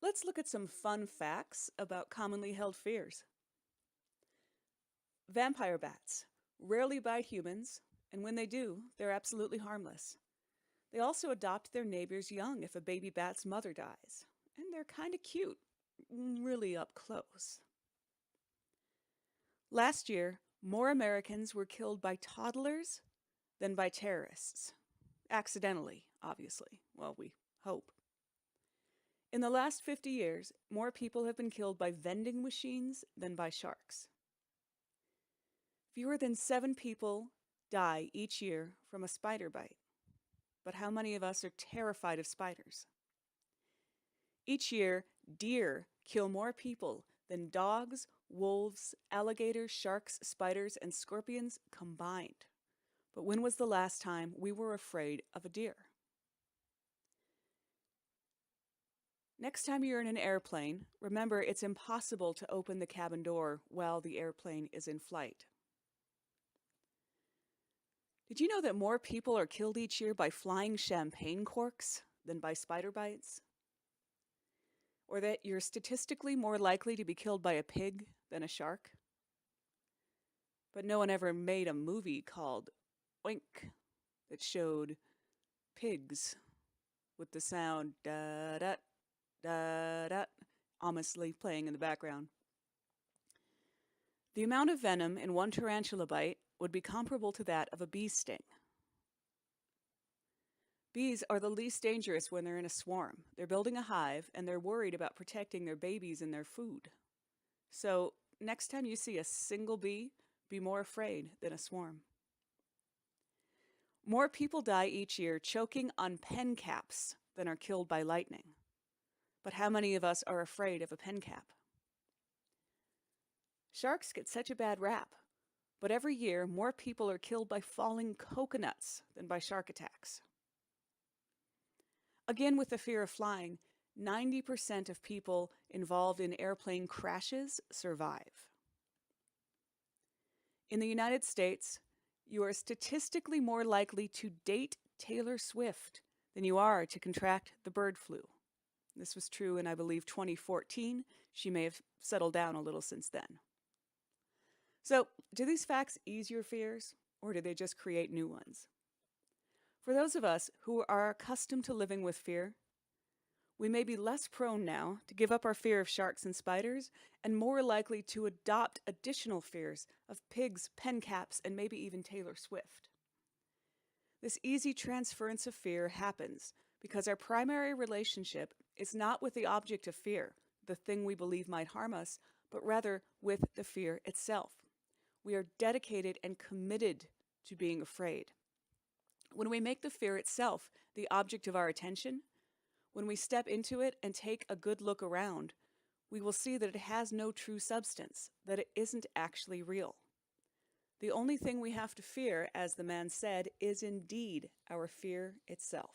Let's look at some fun facts about commonly held fears. Vampire bats rarely bite humans, and when they do, they're absolutely harmless. They also adopt their neighbor's young if a baby bat's mother dies, and they're kind of cute, really up close. Last year, more Americans were killed by toddlers than by terrorists. Accidentally, obviously. Well, we hope. In the last 50 years, more people have been killed by vending machines than by sharks. Fewer than 7 people die each year from a spider bite. But how many of us are terrified of spiders? Each year, deer kill more people than dogs, wolves, alligators, sharks, spiders, and scorpions combined. But when was the last time we were afraid of a deer? Next time you're in an airplane, remember it's impossible to open the cabin door while the airplane is in flight. Did you know that more people are killed each year by flying champagne corks than by spider bites? Or that you're statistically more likely to be killed by a pig than a shark? But no one ever made a movie called Oink that showed pigs with the sound da-da, da-da, ominously playing in the background. The amount of venom in one tarantula bite would be comparable to that of a bee sting. Bees are the least dangerous when they're in a swarm. They're building a hive and they're worried about protecting their babies and their food. So, next time you see a single bee, be more afraid than a swarm. More people die each year choking on pen caps than are killed by lightning. But how many of us are afraid of a pen cap? Sharks get such a bad rap, but every year more people are killed by falling coconuts than by shark attacks. Again, with the fear of flying, 90% of people involved in airplane crashes survive. In the United States, you are statistically more likely to date Taylor Swift than you are to contract the bird flu. This was true in, I believe, 2014. She may have settled down a little since then. So, do these facts ease your fears, or do they just create new ones? For those of us who are accustomed to living with fear, we may be less prone now to give up our fear of sharks and spiders, and more likely to adopt additional fears of pigs, pen caps, and maybe even Taylor Swift. This easy transference of fear happens because our primary relationship is not with the object of fear, the thing we believe might harm us, but rather with the fear itself. We are dedicated and committed to being afraid. When we make the fear itself the object of our attention, when we step into it and take a good look around, we will see that it has no true substance, that it isn't actually real. The only thing we have to fear, as the man said, is indeed our fear itself.